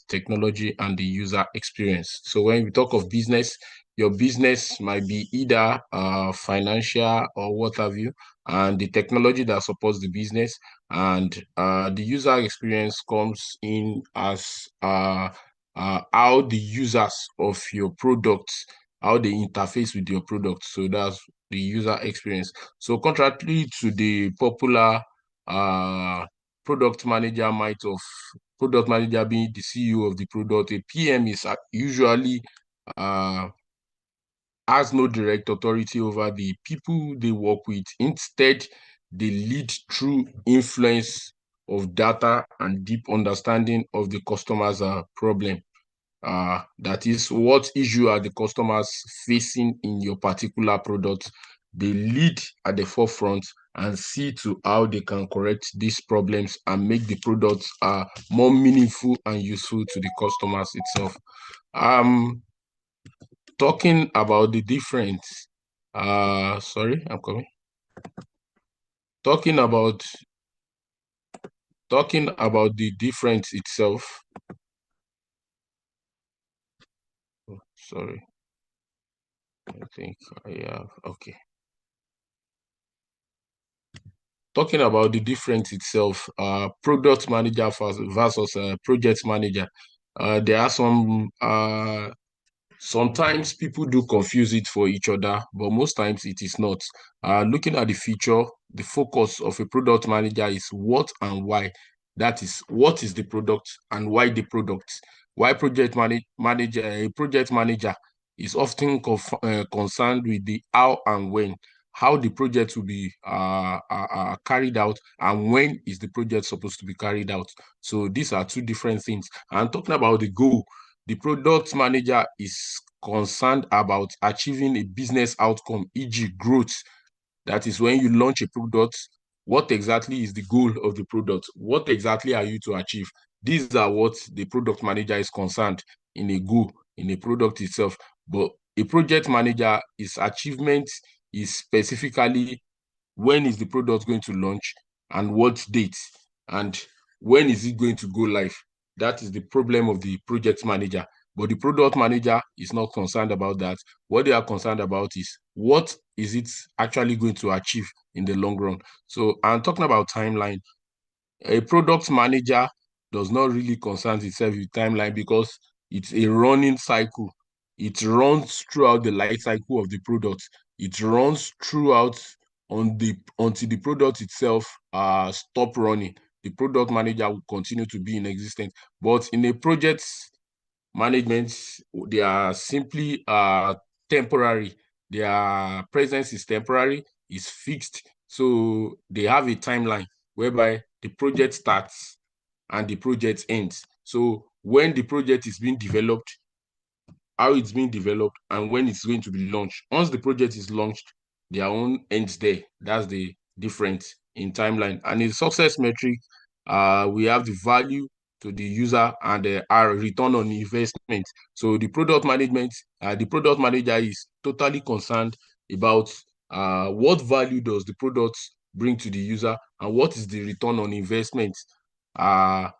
technology and the user experience. So when we talk of business, your business might be either financial or what have you, and the technology that supports the business, and the user experience comes in as how the users of your products, how they interface with your product. So that's the user experience. So contrary to the popular product manager product manager being the CEO of the product, a PM is usually has no direct authority over the people they work with. Instead, they lead through influence of data and deep understanding of the customer's problem. That is, what issue are the customers facing in your particular product? They lead at the forefront and see to how they can correct these problems and make the products more meaningful and useful to the customers itself. Talking about the difference, sorry, I'm coming. Talking about the difference itself. Oh, sorry, I think I have, okay. Talking about the difference itself, product manager versus project manager, there are sometimes people do confuse it for each other, but most times it is not. Looking at the feature, the focus of a product manager is what and why. That is, what is the product and why the product. Why manager, a project manager is often concerned with the how and when, how the project will be carried out, and when is the project supposed to be carried out. So these are two different things. And talking about the goal, the product manager is concerned about achieving a business outcome, e.g., growth. That is, when you launch a product, what exactly is the goal of the product? What exactly are you to achieve? These are what the product manager is concerned in a goal, in a product itself. But a project manager, his achievement is specifically when is the product going to launch and what date, and when is it going to go live. That is the problem of the project manager. But the product manager is not concerned about that. What they are concerned about is what is it actually going to achieve in the long run. So I'm talking about timeline. A product manager does not really concern itself with timeline because it's a running cycle. It runs throughout the life cycle of the product. It runs throughout until the product itself stop running. The product manager will continue to be in existence. But in a project management, they are simply temporary. Their presence is temporary, is fixed. So they have a timeline whereby the project starts and the project ends. So when the project is being developed, how it's being developed, and when it's going to be launched. Once the project is launched, their own ends there. That's the difference in timeline. And in success metric, we have the value to the user and our return on investment. So the product product manager is totally concerned about what value does the product bring to the user and what is the return on investment are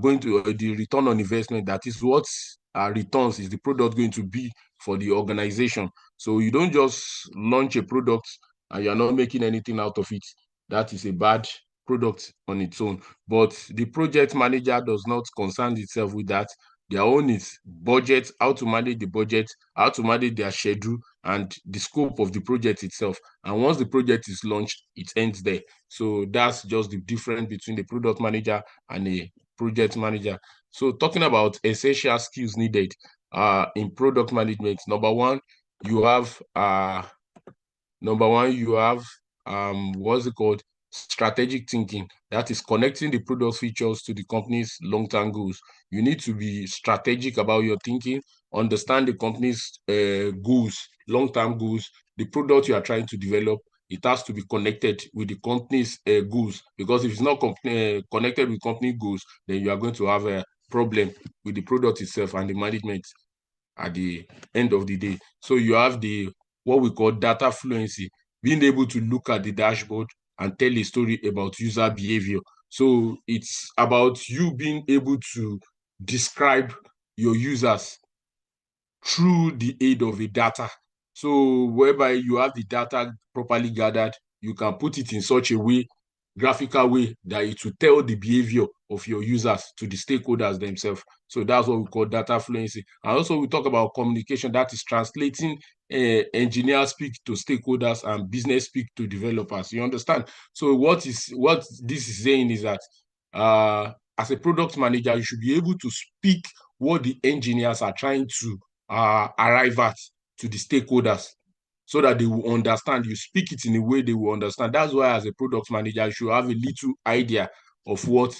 going to the return on investment. That is what returns is the product going to be for the organization. So you don't just launch a product and you're not making anything out of it. That is a bad product on its own. But the project manager does not concern itself with that. Their own is budget, how to manage the budget, how to manage their schedule, and the scope of the project itself. And once the project is launched, it ends there. So that's just the difference between the product manager and a project manager. So talking about essential skills needed in product management, number one, you have what's it called? Strategic thinking. That is connecting the product features to the company's long-term goals. You need to be strategic about your thinking, understand the company's goals, long-term goals, the product you are trying to develop. It has to be connected with the company's goals, because if it's not connected with company goals, then you are going to have a problem with the product itself and the management at the end of the day. So you have what we call data fluency, being able to look at the dashboard and tell a story about user behavior. So it's about you being able to describe your users through the aid of a data. So whereby you have the data properly gathered, you can put it in such a way, graphical way, that it will tell the behavior of your users to the stakeholders themselves. So that's what we call data fluency. And also we talk about communication, that is translating engineer speak to stakeholders and business speak to developers. You understand? So what this is saying is that as a product manager, you should be able to speak what the engineers are trying to arrive at to the stakeholders so that they will understand. You speak it in a way they will understand. That's why as a product manager, you should have a little idea of what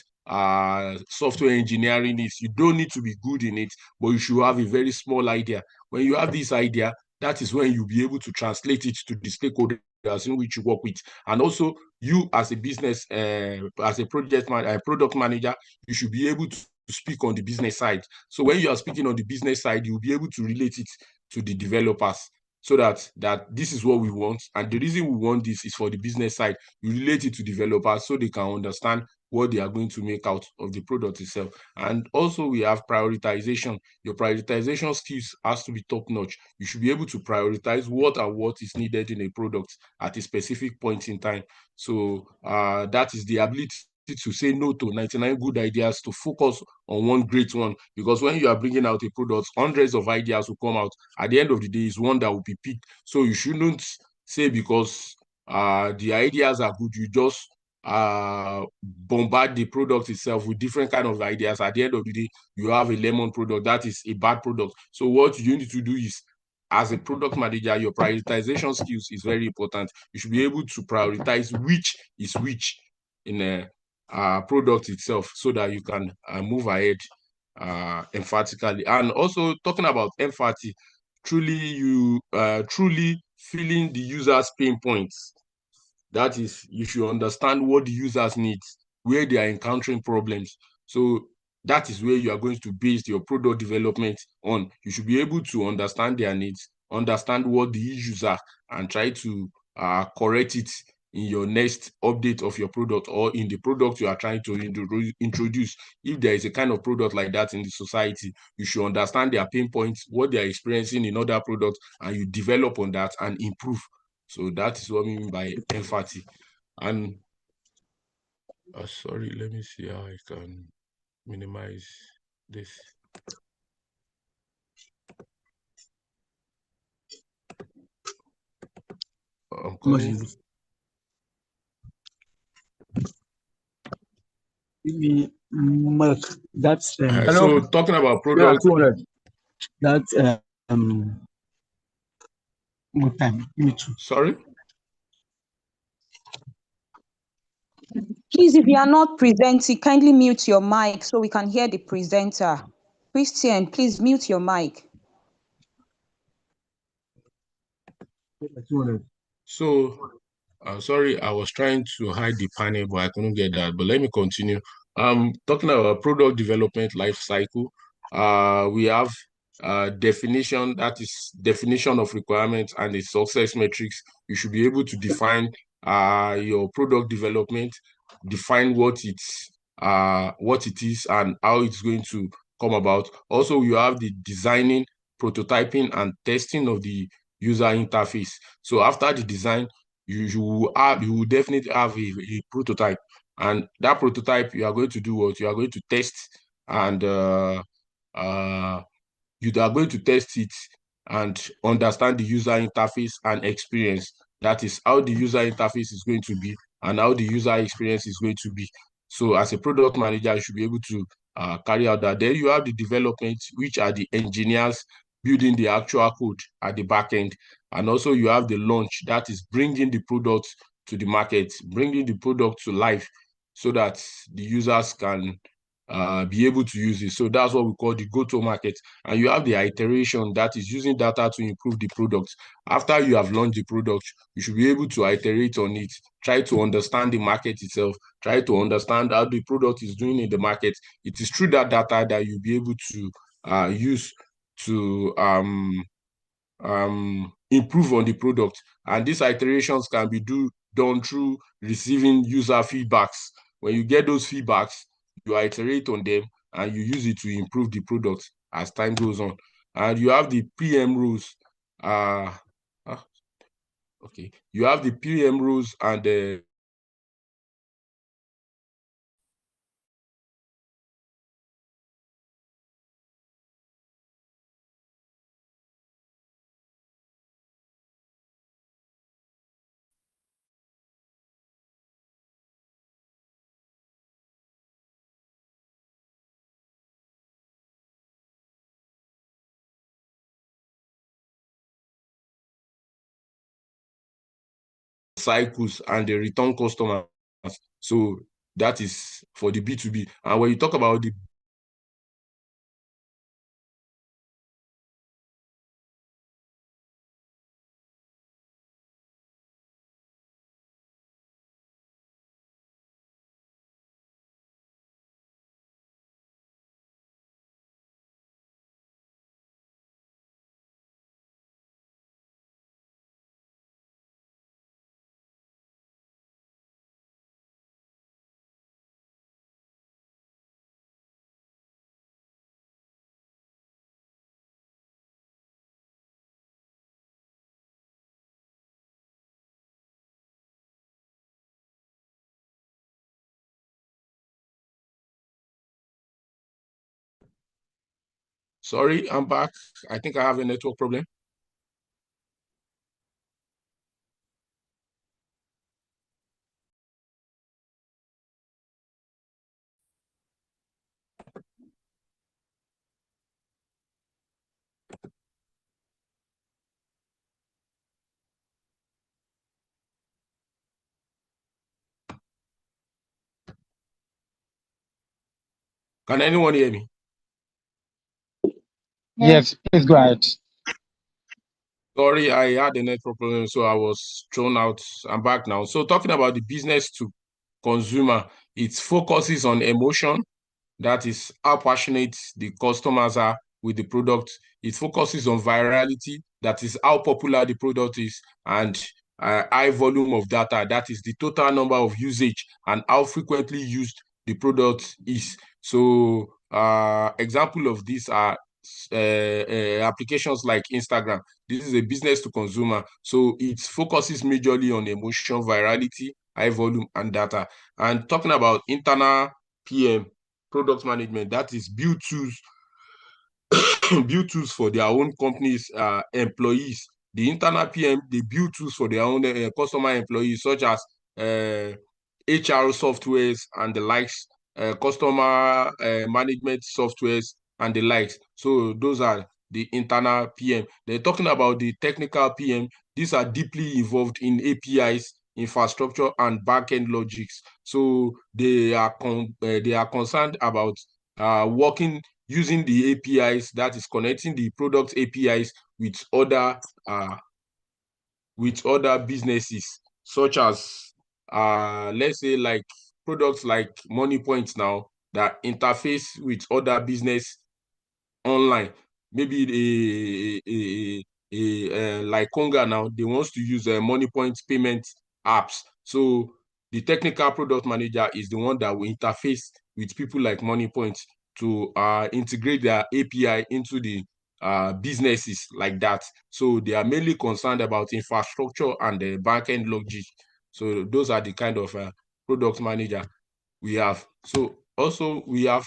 software engineering is. You don't need to be good in it, but you should have a very small idea. When you have this idea, that is when you'll be able to translate it to the stakeholders in which you work with. And also, you as a business, as a product manager, you should be able to speak on the business side. So when you are speaking on the business side, you'll be able to relate it to the developers so that this is what we want. And the reason we want this is for the business side. You relate it to developers so they can understand what they are going to make out of the product itself. And also we have prioritization. Your prioritization skills has to be top notch. You should be able to prioritize what is needed in a product at a specific point in time. So that is the ability to say no to 99 good ideas, to focus on one great one. Because when you are bringing out a product, hundreds of ideas will come out. At the end of the day, is one that will be picked. So you shouldn't say because the ideas are good, you just bombard the product itself with different kind of ideas. At the end of the day, you have a lemon product that is a bad product. So what you need to do is, as a product manager, your prioritization skills is very important. You should be able to prioritize which is which in a product itself so that you can move ahead emphatically. And also talking about empathy, truly feeling the user's pain points. That is, you should understand what the users need, where they are encountering problems. So that is where you are going to base your product development on. You should be able to understand their needs, understand what the issues are, and try to correct it in your next update of your product or in the product you are trying to introduce. If there is a kind of product like that in the society, you should understand their pain points, what they are experiencing in other products, and you develop on that and improve. So that is what I mean by empathy. And sorry, let me see how I can minimize this. I'm coming. Mark, that's so talking about product. That's more time. Give me two. Sorry. Please, if you are not presenting, kindly mute your mic so we can hear the presenter. Christian, please mute your mic. So, sorry, I was trying to hide the panel, but I couldn't get that. But let me continue. Talking about product development life cycle, we have definition, that is definition of requirements and the success metrics. You should be able to define your product development, define what it is and how it's going to come about. Also, you have the designing, prototyping, and testing of the user interface. So after the design, you will definitely have a prototype, and that prototype you are going to do what you are going to test, and you are going to test it and understand the user interface and experience. That is how the user interface is going to be and how the user experience is going to be. So as a product manager, you should be able to carry out that. Then you have the development, which are the engineers building the actual code at the back end. And also you have the launch, that is bringing the product to the market, bringing the product to life so that the users can be able to use it. So that's what we call the go-to-market. And you have the iteration, that is using data to improve the product. After you have launched the product, you should be able to iterate on it, try to understand the market itself, try to understand how the product is doing in the market. It is through that data that you'll be able to use to improve on the product. And these iterations can be done through receiving user feedbacks. When you get those feedbacks, you iterate on them and you use it to improve the product as time goes on. And you have the PM rules. Okay, you have the PM rules and the cycles and the return customers. So that is for the B2B. And when you talk about the Sorry, I'm back. I think I have a network problem. Can anyone hear me? Yes, please go ahead. Sorry, I had a network problem, so I was thrown out. I'm back now. So talking about the business to consumer, it focuses on emotion. That is how passionate the customers are with the product. It focuses on virality. That is how popular the product is. And high volume of data. That is the total number of usage and how frequently used the product is. So example of these are applications like Instagram. This is a business to consumer. So it focuses majorly on emotion, virality, high volume, and data. And talking about internal PM, product management, that is build tools build tools for their own companies employees. The internal PM, they build tools for their own customer employees, such as HR softwares and the likes, customer management softwares and the likes. So those are the internal PM. They're talking about the technical PM. These are deeply involved in APIs, infrastructure, and backend logics. So they are concerned about working using the APIs, that is connecting the product APIs with other businesses, such as let's say like products like Money Points now that interface with other business online. Maybe like Conga now, they want to use Money Points payment apps. So the technical product manager is the one that will interface with people like Money Points to integrate their API into the businesses like that. So they are mainly concerned about infrastructure and the backend logic. So those are the kind of product manager we have. So also we have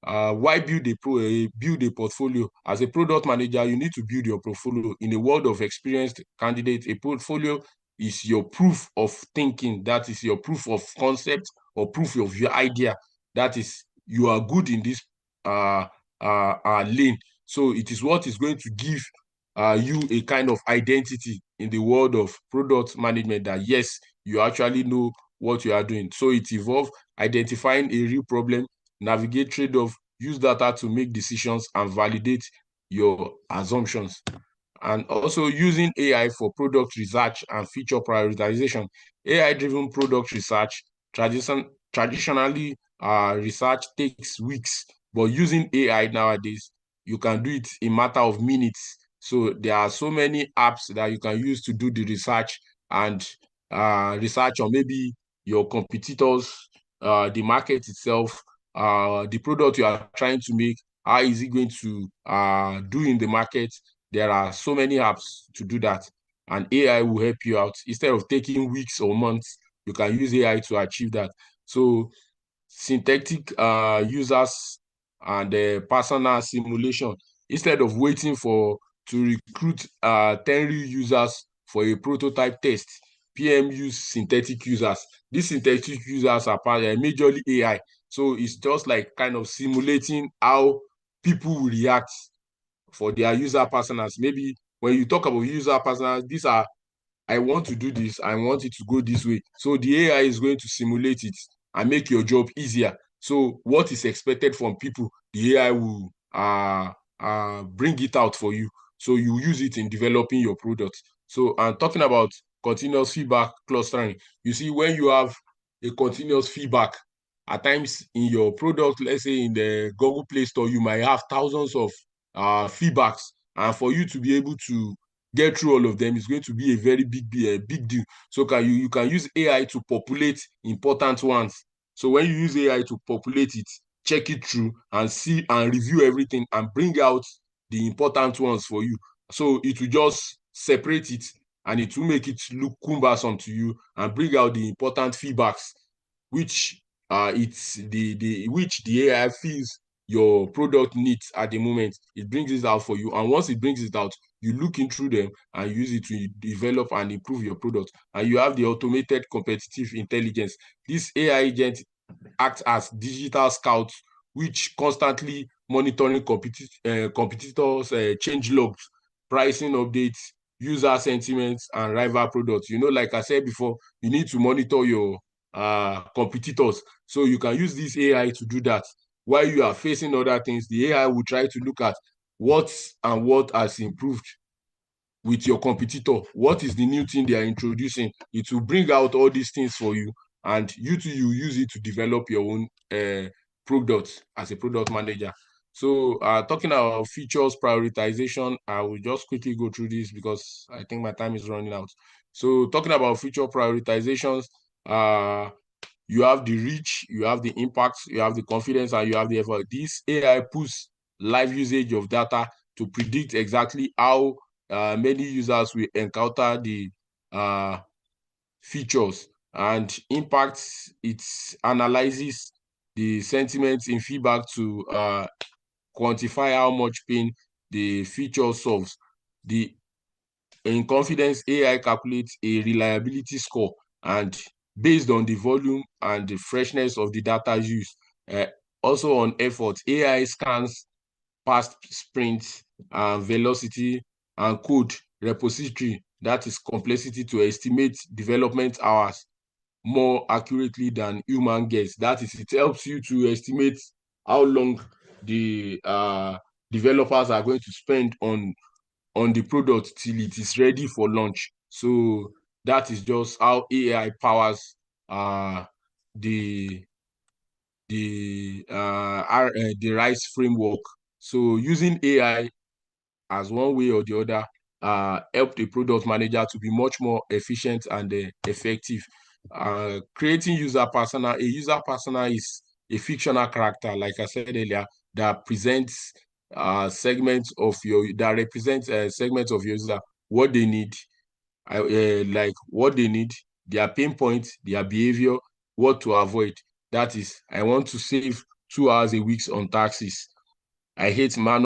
why build a portfolio? As a product manager, you need to build your portfolio. In a world of experienced candidates, a portfolio is your proof of thinking. That is your proof of concept or proof of your idea. That is, you are good in this lane. So it is what is going to give you a kind of identity in the world of product management, that yes, you actually know what you are doing. So it involves identifying a real problem, navigate trade-off, use data to make decisions, and validate your assumptions. And also using AI for product research and feature prioritization. AI-driven product research, traditionally, research takes weeks, but using AI nowadays, you can do it in a matter of minutes. So there are so many apps that you can use to do the research and research on maybe your competitors, the market itself, the product you are trying to make, how is it going to do in the market. There are so many apps to do that, and AI will help you out. Instead of taking weeks or months, you can use AI to achieve that. So synthetic users and personal simulation. Instead of waiting to recruit 10 real users for a prototype test, PM use synthetic users. These synthetic users are majorly AI. So it's just like kind of simulating how people will react for their user personas. Maybe when you talk about user personas, these are, I want to do this, I want it to go this way. So the AI is going to simulate it and make your job easier. So what is expected from people, the AI will bring it out for you. So you use it in developing your product. So I'm talking about continuous feedback clustering. You see, when you have a continuous feedback, at times in your product, let's say in the Google Play Store, you might have thousands of feedbacks. And for you to be able to get through all of them is going to be a very big deal. So you can use AI to populate important ones. So when you use AI to populate it, check it through and see and review everything and bring out the important ones for you. So it will just separate it and it will make it look cumbersome to you and bring out the important feedbacks, which it's which the AI feels your product needs at the moment. It brings it out for you, and once it brings it out, you look in through them and use it to develop and improve your product. And you have the automated competitive intelligence. This AI agent acts as digital scouts, which constantly monitoring competitors, change logs, pricing updates, user sentiments, and rival products. Like I said before, you need to monitor your competitors. So you can use this AI to do that. While you are facing other things, the AI will try to look at what has improved with your competitor. What is the new thing they are introducing? It will bring out all these things for you, and you use it to develop your own product as a product manager. So talking about features prioritization, I will just quickly go through this because I think my time is running out. So talking about feature prioritizations, you have the reach, you have the impact, you have the confidence, and you have the effort. This AI puts live usage of data to predict exactly how many users will encounter the features, and impact. It analyzes the sentiments in feedback to quantify how much pain the feature solves. In confidence, AI calculates a reliability score, and based on the volume and the freshness of the data used. Uh, Also on effort, AI scans past sprints and velocity and code repository, that is complexity, to estimate development hours more accurately than human guess. That is, it helps you to estimate how long the developers are going to spend on the product till it is ready for launch. So that is just how AI powers the the RISE framework. So using AI as one way or the other help the product manager to be much more efficient and effective. Creating a user persona is a fictional character, like I said earlier, that presents that represents segments of your user, what they need, like what they need, their pain points, their behavior, what to avoid. That is, I want to save 2 hours a week on taxes. I hate manual